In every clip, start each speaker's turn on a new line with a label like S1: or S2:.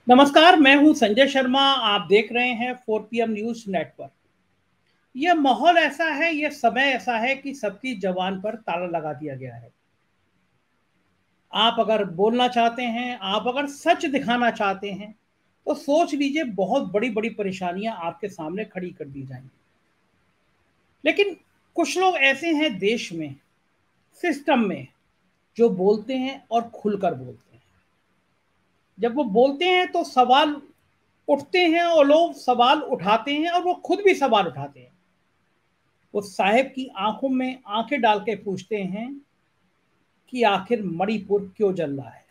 S1: नमस्कार, मैं हूं संजय शर्मा। आप देख रहे हैं 4 PM न्यूज नेटवर्क। यह माहौल ऐसा है, यह समय ऐसा है कि सबकी जबान पर ताला लगा दिया गया है। आप अगर बोलना चाहते हैं, आप अगर सच दिखाना चाहते हैं, तो सोच लीजिए बहुत बड़ी बड़ी परेशानियां आपके सामने खड़ी कर दी जाएंगी। लेकिन कुछ लोग ऐसे हैं देश में, सिस्टम में, जो बोलते हैं और खुलकर बोलते हैं। जब वो बोलते हैं तो सवाल उठते हैं और लोग सवाल उठाते हैं और वो खुद भी सवाल उठाते हैं। वो साहेब की आंखों में आंखें डाल के पूछते हैं कि आखिर मणिपुर क्यों जल रहा है।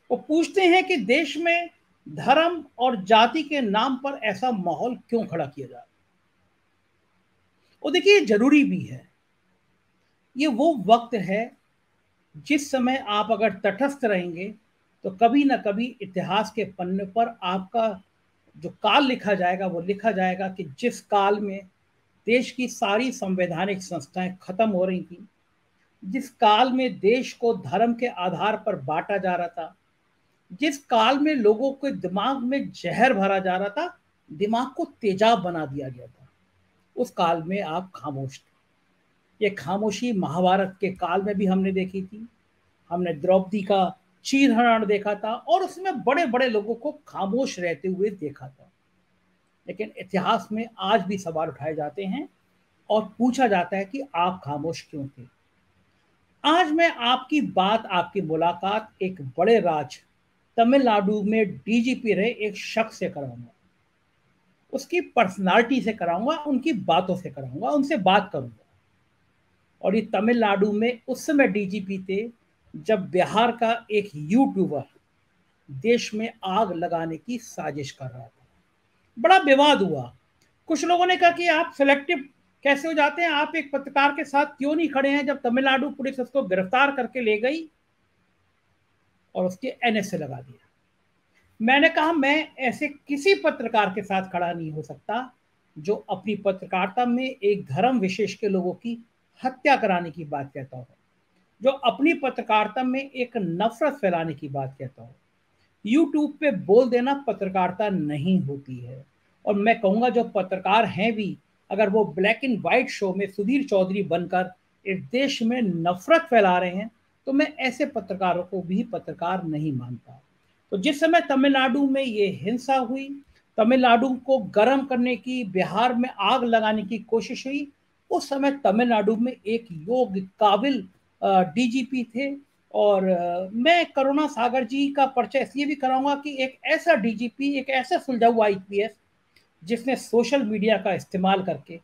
S1: वो पूछते हैं कि देश में धर्म और जाति के नाम पर ऐसा माहौल क्यों खड़ा किया जा रहा है। वो देखिए, जरूरी भी है। ये वो वक्त है जिस समय आप अगर तटस्थ रहेंगे तो कभी ना कभी इतिहास के पन्ने पर आपका जो काल लिखा जाएगा वो लिखा जाएगा कि जिस काल में देश की सारी संवैधानिक संस्थाएं खत्म हो रही थी, जिस काल में देश को धर्म के आधार पर बांटा जा रहा था, जिस काल में लोगों के दिमाग में जहर भरा जा रहा था, दिमाग को तेजाब बना दिया गया था, उस काल में आप खामोश थे। ये खामोशी महाभारत के काल में भी हमने देखी थी। हमने द्रौपदी का चीरहरण देखा था और उसमें बड़े बड़े लोगों को खामोश रहते हुए देखा था। लेकिन इतिहास में आज भी सवाल उठाए जाते हैं और पूछा जाता है कि आप खामोश क्यों थे। आज मैं आपकी बात, आपकी मुलाकात एक बड़े राज तमिलनाडु में डीजीपी रहे एक शख्स से कराऊंगा। उसकी पर्सनालिटी से कराऊंगा, उनकी बातों से कराऊंगा, उनसे बात करूंगा। और ये तमिलनाडु में उस समय डीजीपी थे जब बिहार का एक यूट्यूबर देश में आग लगाने की साजिश कर रहा था। बड़ा विवाद हुआ। कुछ लोगों ने कहा कि आप सिलेक्टिव कैसे हो जाते हैं, आप एक पत्रकार के साथ क्यों नहीं खड़े हैं जब तमिलनाडु पुलिस उसको गिरफ्तार करके ले गई और उसके एनएसए लगा दिया। मैंने कहा मैं ऐसे किसी पत्रकार के साथ खड़ा नहीं हो सकता जो अपनी पत्रकारिता में एक धर्म विशेष के लोगों की हत्या कराने की बात कहता हो, जो अपनी पत्रकारिता में एक नफरत फैलाने की बात कहता हो। यूट्यूब पे बोल देना पत्रकारिता नहीं होती है। और मैं कहूँगा जो पत्रकार हैं भी, अगर वो ब्लैक एंड वाइट शो में सुधीर चौधरी बनकर इस देश में नफरत फैला रहे हैं, तो मैं ऐसे पत्रकारों को भी पत्रकार नहीं मानता। तो जिस समय तमिलनाडु में ये हिंसा हुई, तमिलनाडु को गर्म करने की, बिहार में आग लगाने की कोशिश हुई, उस समय तमिलनाडु में एक योग्य काबिल डीजीपी थे। और मैं करुणा सागर जी का परिचय इसलिए भी कराऊंगा कि एक ऐसा डीजीपी, एक ऐसा सुलझा हुआ आईपीएस जिसने सोशल मीडिया का इस्तेमाल करके,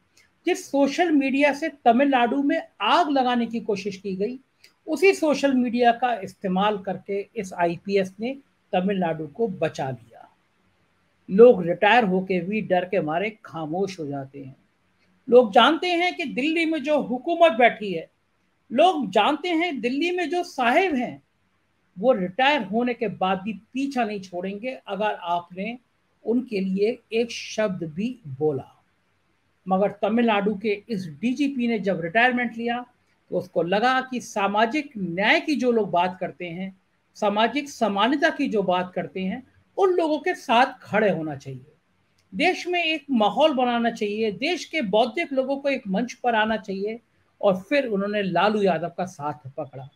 S1: जिस सोशल मीडिया से तमिलनाडु में आग लगाने की कोशिश की गई, उसी सोशल मीडिया का इस्तेमाल करके इस आईपीएस ने तमिलनाडु को बचा लिया। लोग रिटायर होके भी डर के मारे खामोश हो जाते हैं। लोग जानते हैं कि दिल्ली में जो हुकूमत बैठी है, लोग जानते हैं दिल्ली में जो साहिब हैं, वो रिटायर होने के बाद भी पीछा नहीं छोड़ेंगे अगर आपने उनके लिए एक शब्द भी बोला। मगर तमिलनाडु के इस डीजीपी ने जब रिटायरमेंट लिया तो उसको लगा कि सामाजिक न्याय की जो लोग बात करते हैं, सामाजिक समानता की जो बात करते हैं, उन लोगों के साथ खड़े होना चाहिए। देश में एक माहौल बनाना चाहिए, देश के बौद्धिक लोगों को एक मंच पर आना चाहिए। और फिर उन्होंने लालू यादव का साथ पकड़ा।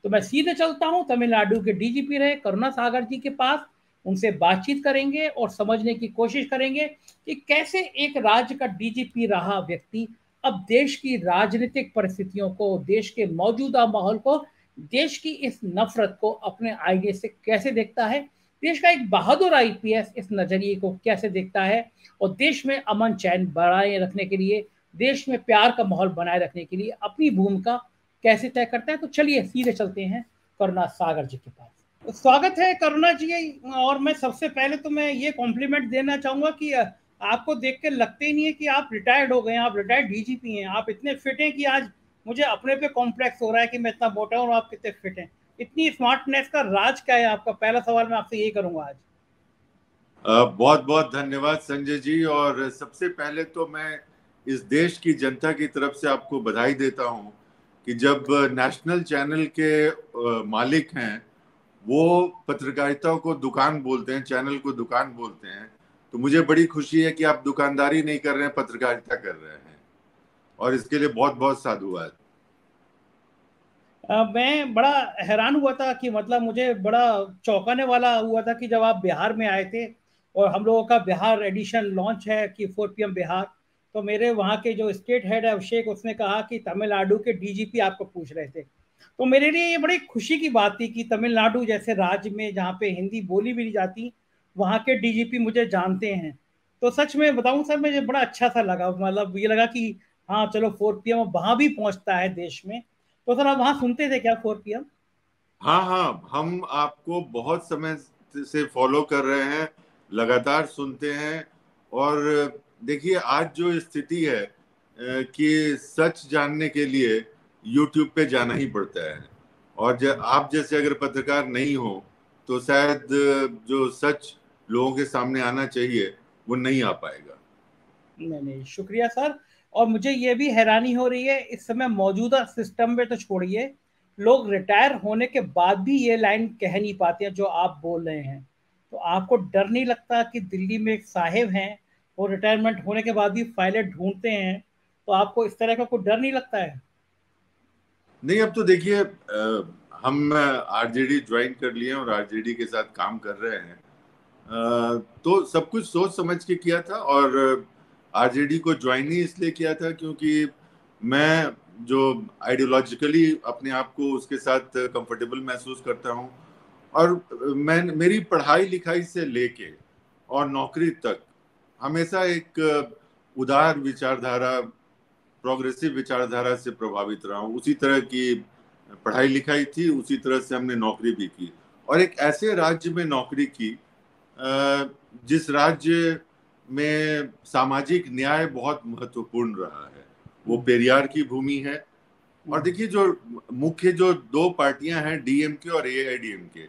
S1: तो मैं सीधे चलता हूं तमिलनाडु के डीजीपी रहे करुणा सागर जी के पास। उनसे बातचीत करेंगे और समझने की कोशिश करेंगे कि कैसे एक राज्य का डीजीपी रहा व्यक्ति अब देश की राजनीतिक परिस्थितियों को, देश के मौजूदा माहौल को, देश की इस नफरत को अपने आईने से कैसे देखता है, देश का एक बहादुर आईपीएस इस नजरिए को कैसे देखता है, और देश में अमन चैन बनाए रखने के लिए, देश में प्यार का माहौल बनाए रखने के लिए अपनी भूमिका कैसे तय करता है। तो चलिए सीधे चलते हैं करुणा सागर जी के पास। तो स्वागत है करुणा जी। और मैं सबसे पहले तो मैं ये कॉम्प्लीमेंट देना चाहूंगा कि आपको देख के लगते ही नहीं है कि आप रिटायर्ड हो गए हैं, आप रिटायर्ड डीजीपी हैं। आप इतने फिट हैं कि आज मुझे अपने पे कॉम्प्लेक्स हो रहा है कि मैं इतना मोटा हूँ और आप कितने फिट हैं। इतनी स्मार्टनेस का राज क्या है आपका? पहला सवाल मैं आपसे यही करूंगा आज।
S2: बहुत बहुत धन्यवाद संजय जी। और सबसे पहले तो मैं इस देश की जनता की तरफ से आपको बधाई देता हूं कि जब नेशनल चैनल के मालिक हैं वो पत्रकारिता को दुकान बोलते हैं, चैनल को दुकान बोलते हैं। तो मुझे बड़ी खुशी है कि आप दुकानदारी नहीं कर रहे हैं, पत्रकारिता कर रहे हैं, और इसके लिए बहुत बहुत साधुवाद।
S1: मैं बड़ा हैरान हुआ था कि मतलब मुझे बड़ा चौंकाने वाला हुआ था कि जब आप बिहार में आए थे और हम लोगों का बिहार एडिशन लॉन्च है कि 4 PM बिहार, तो मेरे वहाँ के जो स्टेट हेड है अभिषेक, उसने कहा कि तमिलनाडु के डीजीपी आपको पूछ रहे थे। तो मेरे लिए ये बड़ी खुशी की बात थी कि तमिलनाडु जैसे राज्य में जहाँ पे हिंदी बोली भी नहीं जाती, वहाँ के डीजीपी मुझे जानते हैं। तो सच में बताऊं सर, मुझे बड़ा अच्छा सा लगा, मतलब ये लगा कि हाँ चलो 4 PM वहाँ भी पहुँचता है देश में। तो सर आप वहाँ सुनते थे क्या 4 PM?
S2: हाँ हाँ, हम आपको बहुत समय से फॉलो कर रहे हैं, लगातार सुनते हैं। और देखिए, आज जो स्थिति है कि सच जानने के लिए यूट्यूब पे जाना ही पड़ता है। और आप जैसे अगर पत्रकार नहीं हो तो शायद जो सच लोगों के सामने आना चाहिए वो नहीं आ पाएगा।
S1: नहीं नहीं, शुक्रिया सर। और मुझे ये भी हैरानी हो रही है इस समय मौजूदा सिस्टम में, तो छोड़िए, लोग रिटायर होने के बाद भी ये लाइन कह नहीं पाते हैं जो आप बोल रहे हैं। तो आपको डर नहीं लगता कि दिल्ली में एक साहेब हैं, वो रिटायरमेंट होने के बाद भी फाइलें ढूंढते हैं, तो आपको इस तरह का कोई डर नहीं लगता है?
S2: नहीं, अब तो देखिए, हम आरजेडी ज्वाइन कर लिए हैं और आरजेडी के साथ काम कर रहे हैं। तो सब कुछ सोच समझ के किया था, और आरजेडी को ज्वाइन ही इसलिए किया था क्योंकि मैं जो आइडियोलॉजिकली अपने आप को उसके साथ कंफर्टेबल महसूस करता हूँ। और मैं, मेरी पढ़ाई लिखाई से लेके और नौकरी तक हमेशा एक उदार विचारधारा, प्रोग्रेसिव विचारधारा से प्रभावित रहा हूँ। उसी तरह की पढ़ाई लिखाई थी, उसी तरह से हमने नौकरी भी की, और एक ऐसे राज्य में नौकरी की जिस राज्य में सामाजिक न्याय बहुत महत्वपूर्ण रहा है। वो पेरियार की भूमि है। और देखिए, जो मुख्य जो दो पार्टियां हैं, डीएमके और एआईडीएमके,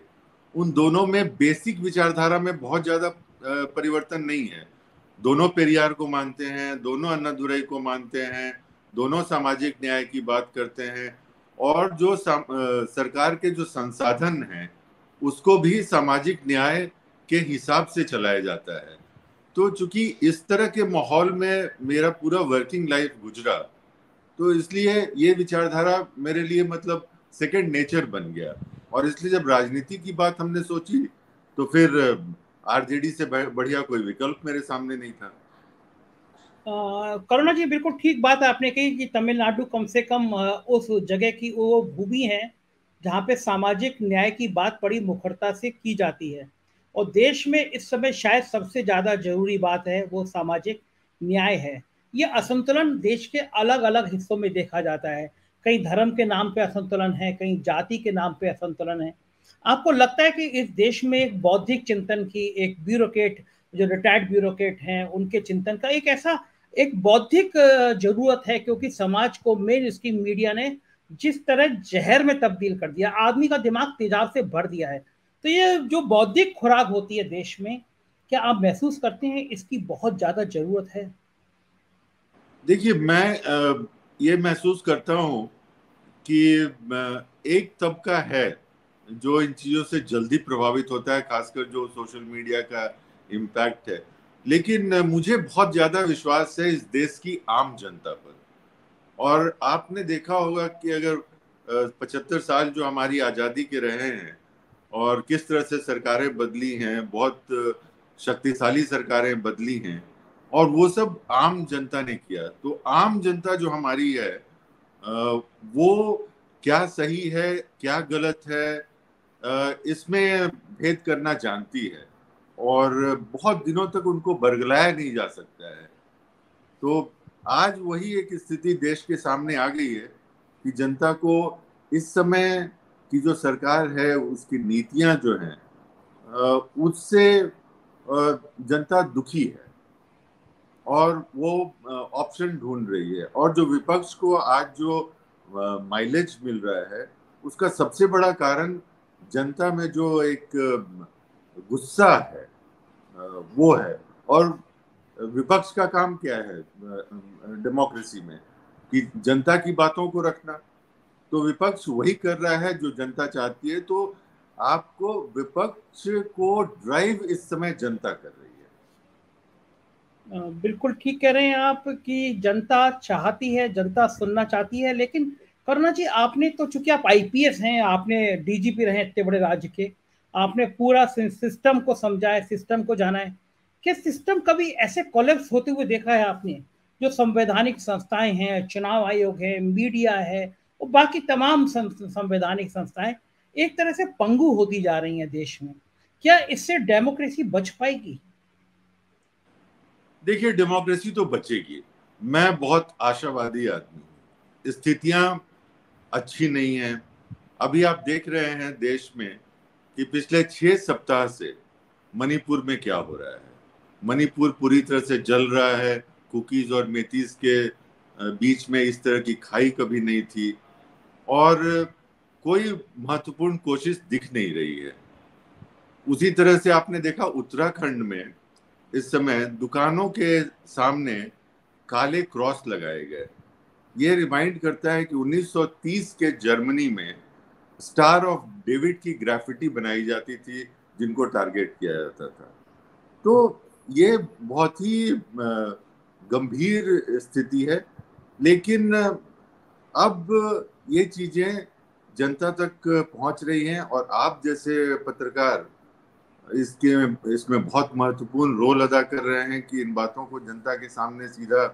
S2: उन दोनों में बेसिक विचारधारा में बहुत ज्यादा परिवर्तन नहीं है। दोनों पेरियार को मानते हैं, दोनों अन्नादुरई को मानते हैं, दोनों सामाजिक न्याय की बात करते हैं, और जो सरकार के जो संसाधन हैं उसको भी सामाजिक न्याय के हिसाब से चलाया जाता है। तो चूंकि इस तरह के माहौल में मेरा पूरा वर्किंग लाइफ गुजरा, तो इसलिए ये विचारधारा मेरे लिए मतलब सेकंड नेचर बन गया। और इसलिए जब राजनीति की बात हमने सोची तो फिर आरजेडी से बढ़िया कोई विकल्प मेरे सामने नहीं था।
S1: करुणा जी, बिल्कुल ठीक बात है आपने कही कि तमिलनाडु कम से कम उस जगह की वो भूमि है जहाँ पे सामाजिक न्याय की बात बड़ी मुखरता से की जाती है। और देश में इस समय शायद सबसे ज़्यादा जरूरी बात है वो सामाजिक न्याय है। ये असंतुलन देश के अलग अलग हिस्सों में देखा जाता है। कहीं धर्म के नाम पे असंतुलन है, कहीं जाति के नाम पे असंतुलन है। आपको लगता है कि इस देश में एक बौद्धिक चिंतन की, एक ब्यूरोक्रेट, जो रिटायर्ड ब्यूरोक्रेट हैं, उनके चिंतन का एक ऐसा एक बौद्धिक जरूरत है, क्योंकि समाज को मेन स्ट्रीम मीडिया ने जिस तरह जहर में तब्दील कर दिया, आदमी का दिमाग तेजाब से भर दिया है। तो ये जो बौद्धिक खुराक होती है देश में, क्या आप महसूस करते हैं इसकी बहुत ज्यादा जरूरत है?
S2: देखिए, मैं ये महसूस करता हूँ कि एक तबका है जो इन चीजों से जल्दी प्रभावित होता है, खासकर जो सोशल मीडिया का इम्पैक्ट है। लेकिन मुझे बहुत ज्यादा विश्वास है इस देश की आम जनता पर। और आपने देखा होगा कि अगर 75 साल जो हमारी आज़ादी के रहे हैं और किस तरह से सरकारें बदली हैं, बहुत शक्तिशाली सरकारें बदली हैं, और वो सब आम जनता ने किया। तो आम जनता जो हमारी है, वो क्या सही है क्या गलत है, इसमें भेद करना जानती है, और बहुत दिनों तक उनको बरगलाया नहीं जा सकता है। तो आज वही एक स्थिति देश के सामने आ गई है कि जनता को इस समय की जो सरकार है उसकी नीतियां जो हैं, उससे जनता दुखी है, और वो ऑप्शन ढूंढ रही है। और जो विपक्ष को आज जो माइलेज मिल रहा है, उसका सबसे बड़ा कारण जनता में जो एक गुस्सा है, वो है। और विपक्ष का काम क्या है डेमोक्रेसी में? कि जनता की बातों को रखना। तो विपक्ष वही कर रहा है जो जनता चाहती है। तो आपको विपक्ष को ड्राइव इस समय जनता कर रही है।
S1: बिल्कुल ठीक कह रहे हैं आप कि जनता चाहती है, जनता सुनना चाहती है, लेकिन करुणा जी आपने तो, चूंकि आप आईपीएस हैं, आपने डीजीपी रहे इतने बड़े राज्य के, आपने पूरा सिस्टम को समझा है, सिस्टम को जाना है। क्या सिस्टम कभी ऐसे कोलैप्स होते हुए देखा है आपने? जो संवैधानिक संस्थाएं हैं, चुनाव आयोग है, मीडिया है और बाकी तमाम संवैधानिक संस्थाएं एक तरह से पंगु होती जा रही हैं देश में। क्या इससे डेमोक्रेसी बच पाएगी?
S2: देखिए, डेमोक्रेसी तो बचेगी। मैं बहुत आशावादी आदमी हूँ। स्थितियां अच्छी नहीं है। अभी आप देख रहे हैं देश में कि पिछले 6 सप्ताह से मणिपुर में क्या हो रहा है। मणिपुर पूरी तरह से जल रहा है। कुकीज और मेतीस के बीच में इस तरह की खाई कभी नहीं थी और कोई महत्वपूर्ण कोशिश दिख नहीं रही है। उसी तरह से आपने देखा उत्तराखंड में इस समय दुकानों के सामने काले क्रॉस लगाए गए। ये रिमाइंड करता है कि 1930 के जर्मनी में स्टार ऑफ डेविड की ग्राफिटी बनाई जाती थी जिनको टारगेट किया जाता था। तो ये बहुत ही गंभीर स्थिति है। लेकिन अब ये चीजें जनता तक पहुंच रही हैं और आप जैसे पत्रकार इसमें बहुत महत्वपूर्ण रोल अदा कर रहे हैं कि इन बातों को जनता के सामने सीधा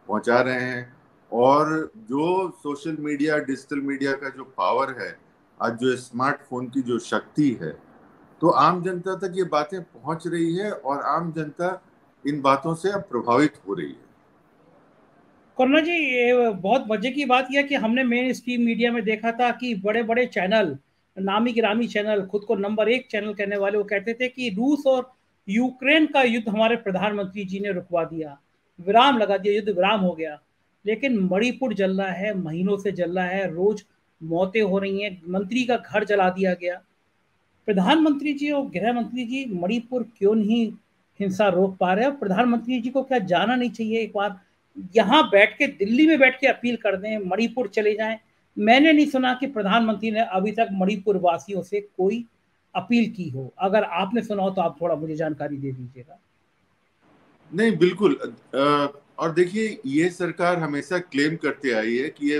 S2: पहुंचा रहे हैं। और जो सोशल मीडिया, डिजिटल मीडिया का जो पावर है, आज जो स्मार्टफोन की जो शक्ति है, तो आम जनता तक ये बातें पहुंच रही है और आम जनता इन बातों से अब प्रभावित हो रही है।
S1: करुणा जी, ये बहुत मजे की बात यह कि हमने मेन स्ट्रीम मीडिया में देखा था कि बड़े बड़े चैनल, नामी गिरामी चैनल, खुद को नंबर 1 चैनल कहने वाले, वो कहते थे कि रूस और यूक्रेन का युद्ध हमारे प्रधानमंत्री जी ने रुकवा दिया, विराम लगा दिया, युद्ध विराम हो गया। लेकिन मणिपुर जल रहा है, महीनों से जल रहा है, रोज मौतें हो रही हैं, मंत्री का घर जला दिया गया। प्रधानमंत्री जी और गृह मंत्री जी मणिपुर क्यों नहीं हिंसा रोक पा रहे? और प्रधानमंत्री जी को क्या जाना नहीं चाहिए? एक बार यहाँ बैठ के, दिल्ली में बैठ के अपील कर दें, मणिपुर चले जाएं। मैंने नहीं सुना कि प्रधानमंत्री ने अभी तक मणिपुर वासियों से कोई अपील की हो। अगर आपने सुना हो तो आप थोड़ा मुझे जानकारी दे दीजिएगा।
S2: नहीं, बिल्कुल। और देखिए, ये सरकार हमेशा क्लेम करते आई है कि ये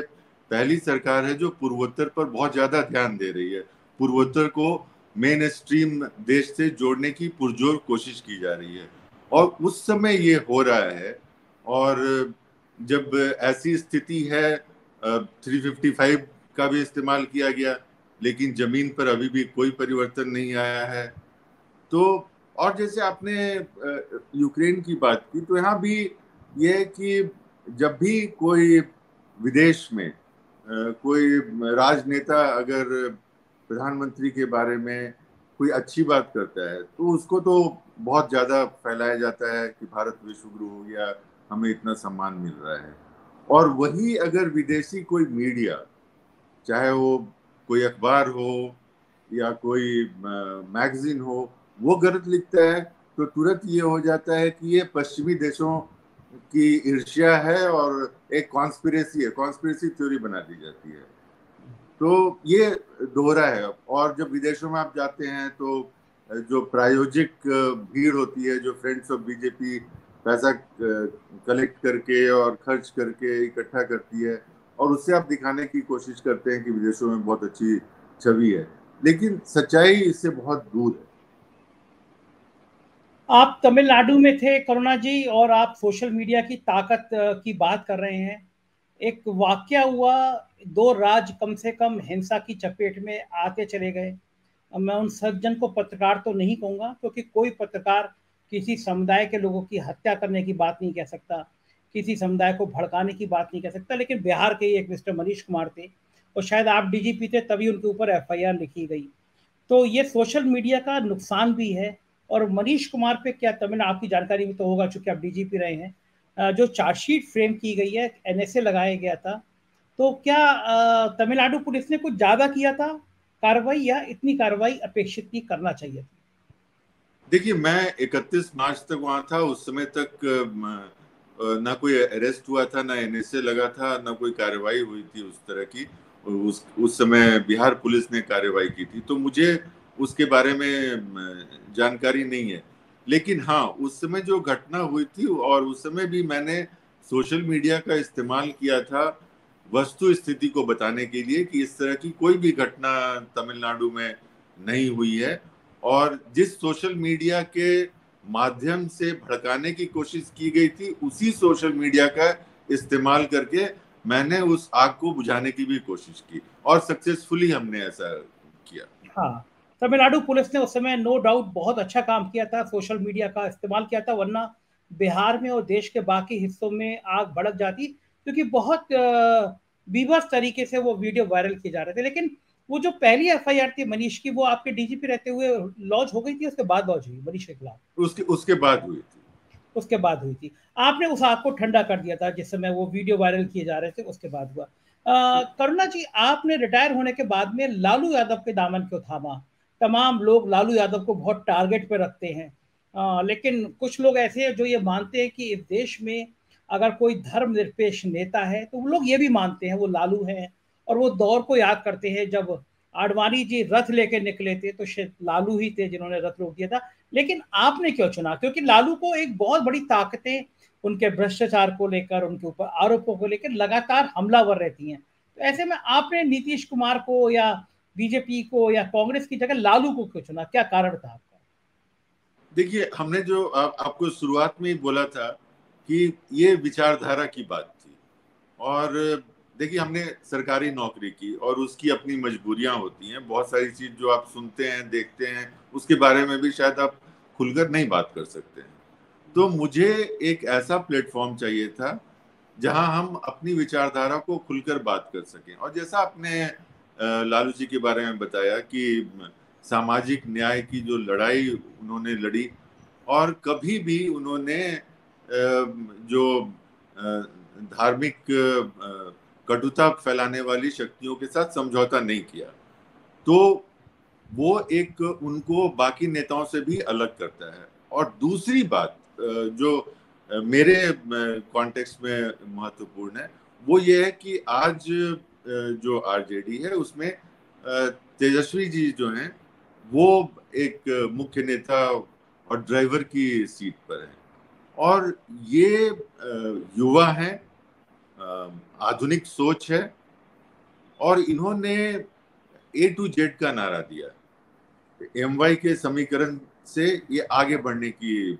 S2: पहली सरकार है जो पूर्वोत्तर पर बहुत ज्यादा ध्यान दे रही है। पूर्वोत्तर को मेन स्ट्रीम देश से जोड़ने की पुरजोर कोशिश की जा रही है और उस समय ये हो रहा है। और जब ऐसी स्थिति है, 355 का भी इस्तेमाल किया गया, लेकिन जमीन पर अभी भी कोई परिवर्तन नहीं आया है। तो और जैसे आपने यूक्रेन की बात की, तो यहाँ भी ये है कि जब भी कोई विदेश में कोई राजनेता अगर प्रधानमंत्री के बारे में कोई अच्छी बात करता है तो उसको तो बहुत ज्यादा फैलाया जाता है कि भारत विश्व गुरु हो गया, हमें इतना सम्मान मिल रहा है। और वही अगर विदेशी कोई मीडिया, चाहे वो कोई अखबार हो या कोई मैगजीन हो, वो गलत लिखता है तो तुरंत ये हो जाता है कि ये पश्चिमी देशों की ईर्ष्या है और एक कॉन्स्पिरेसी है, कॉन्स्पिरेसी थ्योरी बना दी जाती है। तो ये दोहरा है। और जब विदेशों में आप जाते हैं तो जो प्रायोजिक भीड़ होती है, जो फ्रेंड्स ऑफ बीजेपी पैसा कलेक्ट करके और खर्च करके इकट्ठा करती है और उससे आप दिखाने की कोशिश करते हैं कि विदेशों में बहुत अच्छी छवि है, लेकिन सच्चाई इससे बहुत दूर है।
S1: आप तमिलनाडु में थे करुणा जी, और आप सोशल मीडिया की ताकत की बात कर रहे हैं। एक वाकया हुआ, 2 राज्य कम से कम हिंसा की चपेट में आते चले गए। मैं उन सज्जन को पत्रकार तो नहीं कहूँगा, क्योंकि कोई पत्रकार किसी समुदाय के लोगों की हत्या करने की बात नहीं कह सकता, किसी समुदाय को भड़काने की बात नहीं कह सकता। लेकिन बिहार के एक मिस्टर मनीष कुमार थे, और शायद आप डीजीपी थे तभी उनके ऊपर एफआईआर लिखी गई। तो ये सोशल मीडिया का नुकसान भी है। और मनीष कुमार पे क्या, तमिलनाडु आपकी जानकारी में तो होगा चूंकि आप डीजीपी रहे हैं, जो चार्जशीट फ्रेम की गई है, एनएसए लगाया गया था, तो क्या तमिलनाडु पुलिस ने कुछ ज्यादा किया था कार्रवाई, या इतनी कार्रवाई अपेक्षित थी, करना चाहिए थी?
S2: देखिए, मैं 31 मार्च तक वहां था। उस समय तक ना कोई अरेस्ट हुआ था, ना एनएसए लगा था, ना कोई कार्रवाई हुई थी उस तरह की। उस समय बिहार पुलिस ने कार्रवाई की थी। तो मुझे उसके बारे में जानकारी नहीं है। लेकिन हाँ, उस समय जो घटना हुई थी और उस समय भी मैंने सोशल मीडिया का इस्तेमाल किया था वस्तु स्थिति को बताने के लिए कि इस तरह की कोई भी घटना तमिलनाडु में नहीं हुई है। और जिस सोशल मीडिया के माध्यम से भड़काने की कोशिश की गई थी, उसी सोशल मीडिया का इस्तेमाल करके मैंने उस आग को बुझाने की भी कोशिश की और सक्सेसफुली हमने ऐसा किया।
S1: हाँ, तमिलनाडु पुलिस ने उस समय नो डाउट बहुत अच्छा काम किया था, सोशल मीडिया का इस्तेमाल किया था, वरना बिहार में और देश के बाकी हिस्सों में आग भड़क जाती, क्योंकि बहुत बीभत्स तरीके से वो वीडियो वायरल किए जा रहे थे। लेकिन वो जो पहली एफआईआर थी मनीष की, वो आपके डीजीपी रहते हुए लॉन्च हो गई थी, उसके बाद लॉन्च हुई मनीष के खिलाफ?
S2: उसके बाद हुई थी।
S1: उसके बाद हुई थी। आपने उस आग को ठंडा कर दिया था जिस समय वो वीडियो वायरल किए जा रहे थे, उसके बाद हुआ। करुणा जी, आपने रिटायर होने के बाद में लालू यादव के दामन क्यों थामा? तमाम लोग लालू यादव को बहुत टारगेट पे रखते हैं, लेकिन कुछ लोग ऐसे हैं जो ये मानते हैं कि इस देश में अगर कोई धर्मनिरपेक्ष नेता है तो वो लोग ये भी मानते हैं वो लालू हैं, और वो दौर को याद करते हैं जब आडवाणी जी रथ लेके निकले थे तो शायद लालू ही थे जिन्होंने रथ रोक दिया था। लेकिन आपने क्यों चुना? क्योंकि लालू को एक बहुत बड़ी ताकतें उनके भ्रष्टाचार को लेकर, उनके ऊपर आरोपों को लेकर लगातार हमलावर रहती हैं। तो ऐसे में आपने नीतीश कुमार को या बीजेपी को या कांग्रेस की जगह लालू को क्यों चुना? क्या कारण था आपका?
S2: देखिए, हमने जो आपको शुरुआत में ही बोला था कि ये विचारधारा की बात थी। और देखिए, हमने सरकारी नौकरी की और उसकी अपनी मजबूरियां होती हैं। बहुत सारी चीज जो आप सुनते हैं, देखते हैं, उसके बारे में भी शायद आप खुलकर नहीं बात कर सकते हैं। तो मुझे एक ऐसा प्लेटफॉर्म चाहिए था जहां हम अपनी विचारधारा को खुलकर बात कर सकें। और जैसा आपने लालू जी के बारे में बताया कि सामाजिक न्याय की जो लड़ाई उन्होंने लड़ी, और कभी भी उन्होंने जो धार्मिक कटुता फैलाने वाली शक्तियों के साथ समझौता नहीं किया, तो वो एक उनको बाकी नेताओं से भी अलग करता है। और दूसरी बात जो मेरे कॉन्टेक्स्ट में महत्वपूर्ण है, वो ये है कि आज जो आरजेडी है उसमें तेजस्वी जी जो हैं वो एक मुख्य नेता और ड्राइवर की सीट पर है। और ये युवा हैं, आधुनिक सोच है, और इन्होंने ए टू जेड का नारा दिया। एमवाई के समीकरण से ये आगे बढ़ने की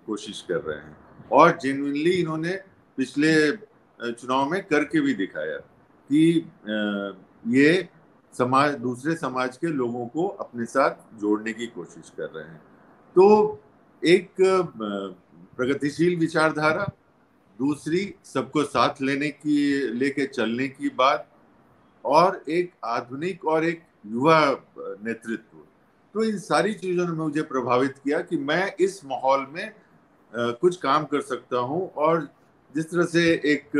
S2: कोशिश कर रहे हैं, और जेन्युइनली इन्होंने पिछले चुनाव में करके भी दिखाया कि ये समाज, दूसरे समाज के लोगों को अपने साथ जोड़ने की कोशिश कर रहे हैं। तो एक प्रगतिशील विचारधारा, दूसरी सबको साथ लेके चलने की बात, और एक आधुनिक और एक युवा नेतृत्व, तो इन सारी चीजों ने मुझे प्रभावित किया कि मैं इस माहौल में कुछ काम कर सकता हूं। और जिस तरह से एक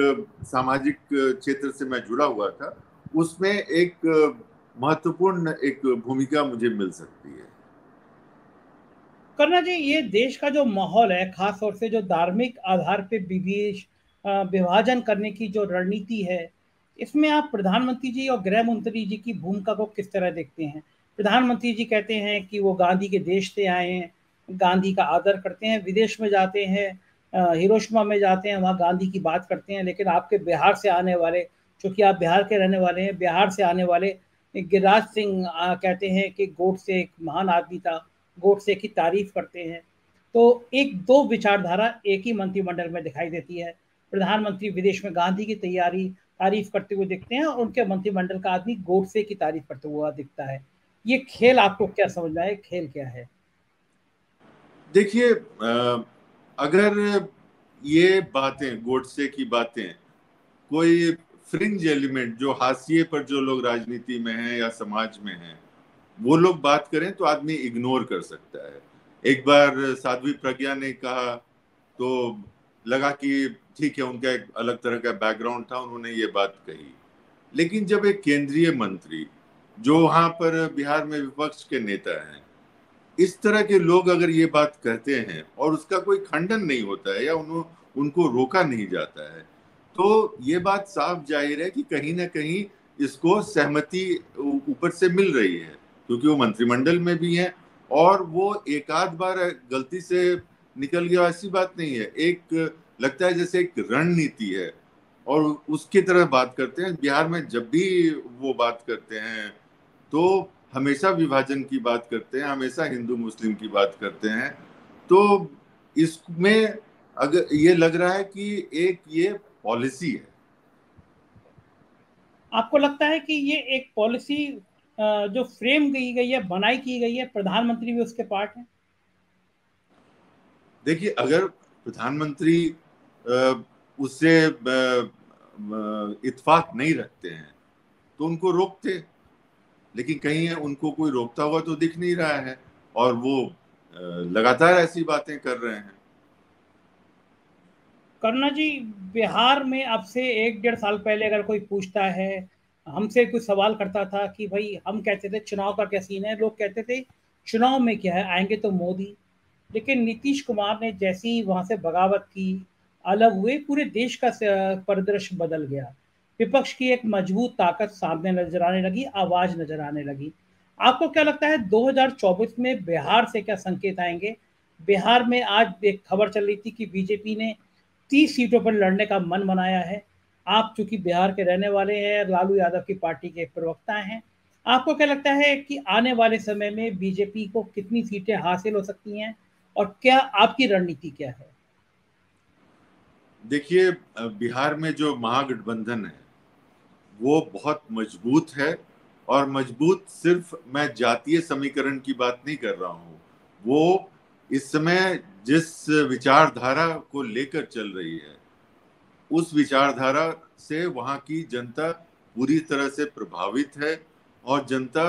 S2: सामाजिक क्षेत्र से मैं जुड़ा हुआ था, उसमें एक महत्वपूर्ण एक भूमिका मुझे मिल सकती है।
S1: करुणा जी, ये देश का जो माहौल है, खास तौर से जो धार्मिक आधार पे विभाजन करने की जो रणनीति है, इसमें आप प्रधानमंत्री जी और गृह मंत्री जी की भूमिका को किस तरह देखते हैं? प्रधानमंत्री जी कहते हैं कि वो गांधी के देश से आए हैं, गांधी का आदर करते हैं, विदेश में जाते हैं, हिरोशिमा में जाते हैं, वहाँ गांधी की बात करते हैं। लेकिन आपके बिहार से आने वाले, चूंकि आप बिहार के रहने वाले हैं, बिहार से आने वाले गिरिराज सिंह कहते हैं कि गोडसे एक महान आदमी था, गोडसे की तारीफ करते हैं। तो एक दो विचारधारा एक ही मंत्रिमंडल में दिखाई देती है। प्रधानमंत्री विदेश में गांधी की तारीफ करते हुए दिखते हैं, और उनके मंत्रिमंडल का आदमी गोडसे की तारीफ करते हुआ दिखता है। ये खेल आपको क्या समझ में आए? खेल क्या है?
S2: देखिए, अगर ये बातें, गोडसे की बातें, कोई फ्रिंज एलिमेंट जो हाशिए पर जो लोग राजनीति में हैं या समाज में हैं, वो लोग बात करें तो आदमी इग्नोर कर सकता है। एक बार साध्वी प्रज्ञा ने कहा तो लगा कि ठीक है, उनका एक अलग तरह का बैकग्राउंड था, उन्होंने ये बात कही। लेकिन जब एक केंद्रीय मंत्री जो वहां पर बिहार में विपक्ष के नेता हैं, इस तरह के लोग अगर ये बात कहते हैं और उसका कोई खंडन नहीं होता है या उनको रोका नहीं जाता है, तो ये बात साफ जाहिर है कि कहीं ना कहीं इसको सहमति ऊपर से मिल रही है। क्योंकि वो मंत्रिमंडल में भी हैं, और वो एक आध बार गलती से निकल गया ऐसी बात नहीं है। एक लगता है जैसे एक रणनीति है, और उसकी तरह बात करते हैं। बिहार में जब भी वो बात करते हैं तो हमेशा विभाजन की बात करते हैं, हमेशा हिंदू मुस्लिम की बात करते हैं। तो इसमें अगर ये लग रहा है कि एक ये पॉलिसी है।
S1: आपको लगता है कि ये एक पॉलिसी जो फ्रेम की गई है, बनाई की गई है, प्रधानमंत्री भी उसके पार्ट है?
S2: देखिए, अगर प्रधानमंत्री उससे इत्तेफाक नहीं रखते हैं तो उनको रोकते, लेकिन कहीं उनको कोई रोकता हुआ तो दिख नहीं रहा है, और वो लगातार ऐसी बातें कर रहे हैं।
S1: करुणा जी, बिहार में अब से 1 डेढ़ साल पहले अगर कोई पूछता है, हमसे कुछ सवाल करता था कि भाई, हम कहते थे चुनाव का क्या सीन है, लोग कहते थे चुनाव में क्या है, आएंगे तो मोदी। लेकिन नीतीश कुमार ने जैसी ही वहां से बगावत की, अलग हुए, पूरे देश का परिदृश्य बदल गया। विपक्ष की एक मजबूत ताकत सामने नजर आने लगी, आवाज नजर आने लगी। आपको क्या लगता है 2024 में बिहार से क्या संकेत आएंगे? बिहार में आज एक खबर चल रही थी कि बीजेपी ने 30 सीटों पर लड़ने का मन बनाया है। आप चूंकि बिहार के रहने वाले हैं, लालू यादव की पार्टी के प्रवक्ता हैं, आपको क्या लगता है कि आने वाले समय में बीजेपी को कितनी सीटें हासिल हो सकती हैं, और क्या आपकी रणनीति क्या है?
S2: देखिए, बिहार में जो महागठबंधन है वो बहुत मजबूत है, और मजबूत सिर्फ मैं जातीय समीकरण की बात नहीं कर रहा हूँ। वो इस समय जिस विचारधारा को लेकर चल रही है, उस विचारधारा से वहाँ की जनता पूरी तरह से प्रभावित है, और जनता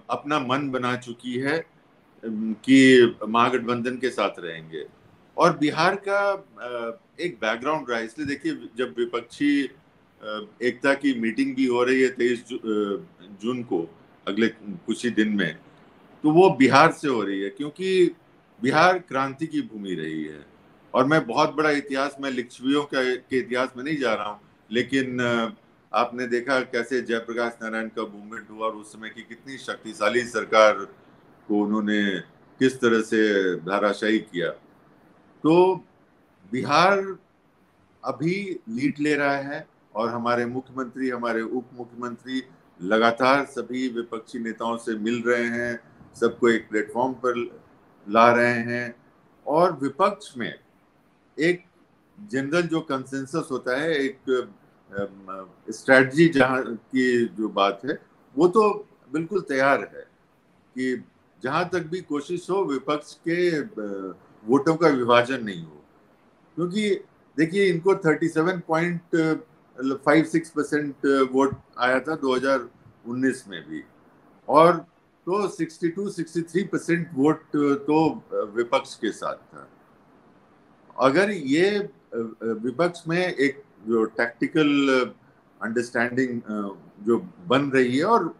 S2: अपना मन बना चुकी है कि महागठबंधन के साथ रहेंगे। और बिहार का एक बैकग्राउंड रहा है, इसलिए देखिए, जब विपक्षी एकता की मीटिंग भी हो रही है 23 जून को, अगले कुछ ही दिन में, तो वो बिहार से हो रही है, क्योंकि बिहार क्रांति की भूमि रही है। और मैं बहुत बड़ा इतिहास में लिच्छवियों के इतिहास में नहीं जा रहा हूँ, लेकिन आपने देखा कैसे जयप्रकाश नारायण का मूवमेंट हुआ, और उस समय की कितनी शक्तिशाली सरकार को उन्होंने किस तरह से धाराशायी किया। तो बिहार अभी लीड ले रहा है, और हमारे मुख्यमंत्री, हमारे उप मुख्यमंत्री लगातार सभी विपक्षी नेताओं से मिल रहे हैं, सबको एक प्लेटफॉर्म पर ला रहे हैं। और विपक्ष में एक जनरल जो कंसेंसस होता है, एक स्ट्रेटजी जहां की जो बात है, वो तो बिल्कुल तैयार है कि जहां तक भी कोशिश हो विपक्ष के वोटों का विभाजन नहीं हो। क्योंकि देखिए, इनको 37.56% वोट आया था 2019 में भी, और तो 62-63% वोट तो विपक्ष के साथ था। अगर ये विपक्ष में एक जो टैक्टिकल अंडरस्टैंडिंग जो बन रही है, और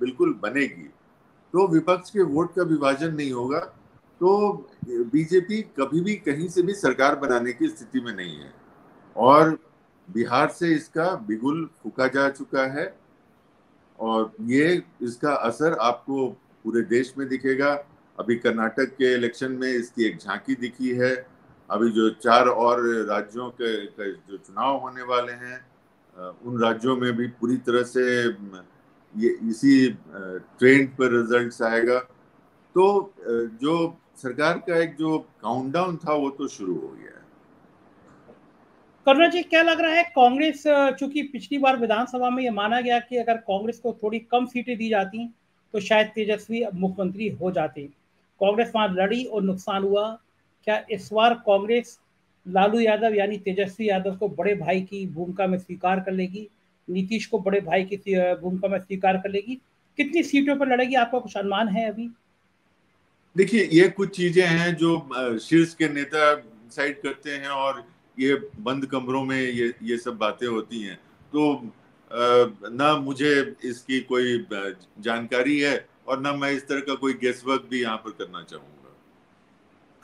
S2: बिल्कुल बनेगी, तो विपक्ष के वोट का विभाजन नहीं होगा, तो बीजेपी कभी भी कहीं से भी सरकार बनाने की स्थिति में नहीं है। और बिहार से इसका बिगुल फूका जा चुका है, और ये इसका असर आपको पूरे देश में दिखेगा। अभी कर्नाटक के इलेक्शन में इसकी एक झांकी दिखी है। अभी जो 4 और राज्यों के जो चुनाव होने वाले हैं, उन राज्यों में भी पूरी तरह से ये इसी ट्रेंड पर रिजल्ट्स आएगा। तो जो सरकार का एक जो काउंटडाउन था वो तो शुरू हो गया है।
S1: करुणा जी, क्या लग रहा है कांग्रेस, चूंकि पिछली बार विधानसभा में यह माना गया कि अगर कांग्रेस को थोड़ी कम सीटें दी जाती तो शायद तेजस्वी मुख्यमंत्री हो जाते, कांग्रेस वहां लड़ी और नुकसान हुआ। क्या इस बार कांग्रेस लालू यादव यानी तेजस्वी यादव को बड़े भाई की भूमिका में स्वीकार कर लेगी, नीतीश को बड़े भाई की भूमिका में स्वीकार कर लेगी? कितनी सीटों पर लड़ेगी, आपका कुछ अनुमान है अभी?
S2: देखिए, ये कुछ चीजें हैं जो शीर्ष के नेता डिसाइड करते हैं, और ये बंद कमरों में ये सब बातें होती हैं। तो ना मुझे इसकी कोई जानकारी है, और ना मैं इस तरह का कोई गेस वर्क भी यहाँ पर करना चाहूंगा।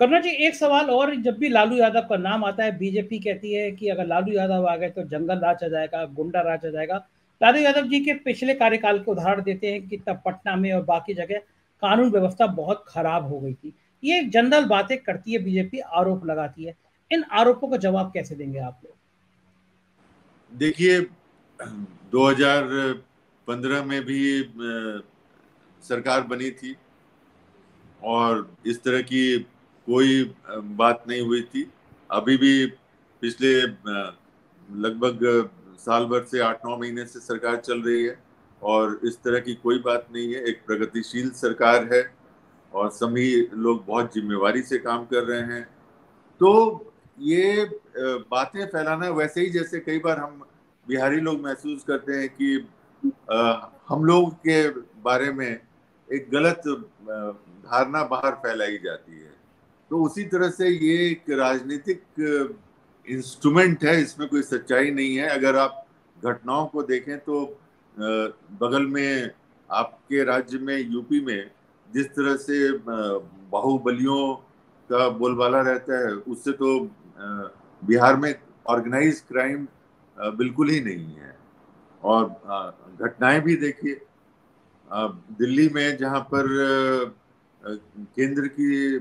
S1: करुणा जी, एक सवाल और, जब भी लालू यादव का नाम आता है बीजेपी कहती है कि अगर लालू यादव आ गए तो जंगल राज आ जाएगा, गुंडा राज आ जाएगा। लालू यादव जी के पिछले कार्यकाल के उदाहरण देते हैं कि तब पटना में और बाकी जगह कानून व्यवस्था बहुत खराब हो गई थी। ये जनरल बातें करती है बीजेपी, आरोप लगाती है। इन आरोपों का जवाब कैसे देंगे आप लोग?
S2: देखिए, 2015 में भी सरकार बनी थी और इस तरह की कोई बात नहीं हुई थी। अभी भी पिछले लगभग साल भर से 8-9 महीने से सरकार चल रही है और इस तरह की कोई बात नहीं है। एक प्रगतिशील सरकार है और सभी लोग बहुत जिम्मेवारी से काम कर रहे हैं। तो ये बातें फैलाना वैसे ही जैसे कई बार हम बिहारी लोग महसूस करते हैं कि हम लोग के बारे में एक गलत धारणा बाहर फैलाई जाती है, तो उसी तरह से ये एक राजनीतिक इंस्ट्रूमेंट है, इसमें कोई सच्चाई नहीं है। अगर आप घटनाओं को देखें तो बगल में आपके राज्य में यूपी में जिस तरह से बाहुबलियों का बोलबाला रहता है, उससे तो बिहार में ऑर्गेनाइज क्राइम बिल्कुल ही नहीं है। और घटनाएं भी देखिए, दिल्ली में जहां पर केंद्र की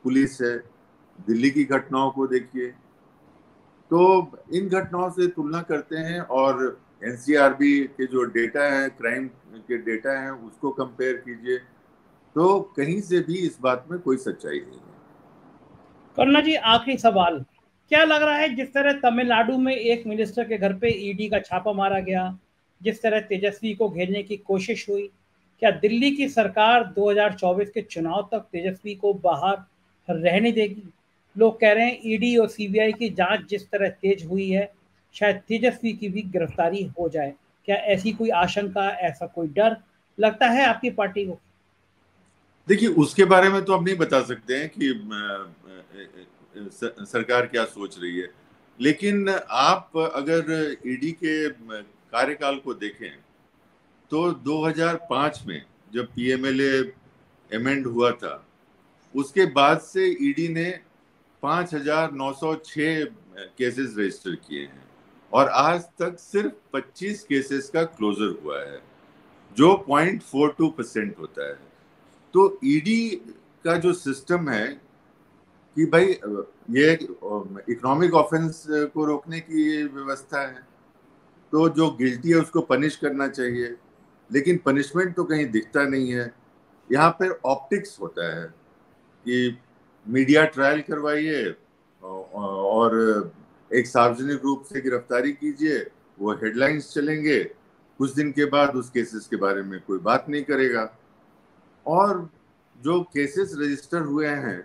S2: पुलिस है, दिल्ली की घटनाओं को देखिए। तो इन घटनाओं से तुलना करते हैं और एनसीआरबी के जो डेटा है, क्राइम के डेटा हैं, उसको कंपेयर कीजिए, तो कहीं से भी इस बात में कोई सच्चाई नहीं है।
S1: करुणा जी, आखिरी सवाल, क्या लग रहा है जिस तरह तमिलनाडु में एक मिनिस्टर के घर पे ईडी का छापा मारा गया, जिस तरह तेजस्वी को घेरने की कोशिश हुई, क्या दिल्ली की सरकार 2024 के चुनाव तक तेजस्वी को बाहर रहने देगी? लोग कह रहे हैं ईडी और सीबीआई की जांच जिस तरह तेज हुई है, शायद तेजस्वी की भी गिरफ्तारी हो जाए। क्या ऐसी कोई आशंका, ऐसा कोई डर लगता है आपकी पार्टी को?
S2: देखिए, उसके बारे में तो हम नहीं बता सकते हैं कि सरकार क्या सोच रही है, लेकिन आप अगर ईडी के कार्यकाल को देखें तो 2005 में जब पीएमएलए अमेंड हुआ था, उसके बाद से ईडी ने 5,906 केसेस रजिस्टर किए हैं और आज तक सिर्फ 25 केसेस का क्लोजर हुआ है, जो 0.42% होता है। तो ईडी का जो सिस्टम है कि भाई ये इकोनॉमिक ऑफेंस को रोकने की व्यवस्था है, तो जो गिल्टी है उसको पनिश करना चाहिए, लेकिन पनिशमेंट तो कहीं दिखता नहीं है। यहाँ पर ऑप्टिक्स होता है कि मीडिया ट्रायल करवाइए और एक सार्वजनिक रूप से गिरफ्तारी कीजिए, वो हेडलाइंस चलेंगे, कुछ दिन के बाद उस केसेस के बारे में कोई बात नहीं करेगा। और जो केसेस रजिस्टर हुए हैं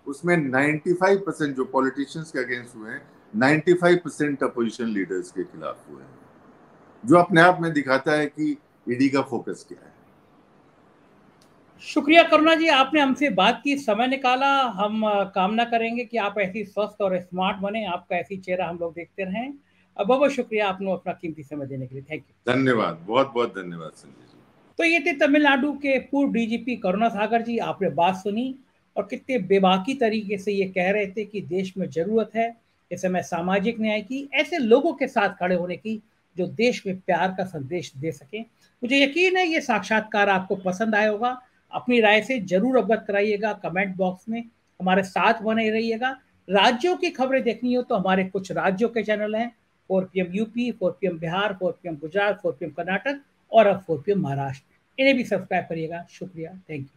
S2: उसमें 95% जो पॉलिटिशियंस के अगेंस्ट हुए हैं, 95% अपोजिशन लीडर्स के खिलाफ हुए हैं, जो अपने आप में दिखाता है कि ईडी का फोकस क्या है।
S1: शुक्रिया करुणा जी, आपने हमसे बात की, समय निकाला। हम कामना करेंगे कि आप ऐसी स्वस्थ और स्मार्ट बने, आपका ऐसी चेहरा हम लोग देखते रहें। बहुत बहुत शुक्रिया आपने अपना कीमती समय देने के लिए। Thank you.
S2: धन्यवाद, बहुत बहुत धन्यवाद संजय जी।
S1: तो ये थे तमिलनाडु के पूर्व डीजीपी करुणा सागर जी। आपने बात सुनी और कितने बेबाकी तरीके से ये कह रहे थे कि देश में जरूरत है इस समय सामाजिक न्याय की, ऐसे लोगों के साथ खड़े होने की जो देश में प्यार का संदेश दे सके। मुझे यकीन है ये साक्षात्कार आपको पसंद आया होगा। अपनी राय से जरूर अवगत कराइएगा कमेंट बॉक्स में, हमारे साथ बने रहिएगा। राज्यों की खबरें देखनी हो तो हमारे कुछ राज्यों के चैनल हैं, 4 PM UP, 4 PM Bihar, 4 PM Gujarat, 4 PM Karnataka और अब 4 PM महाराष्ट्र। इन्हें भी सब्सक्राइब करिएगा। शुक्रिया, थैंक यू।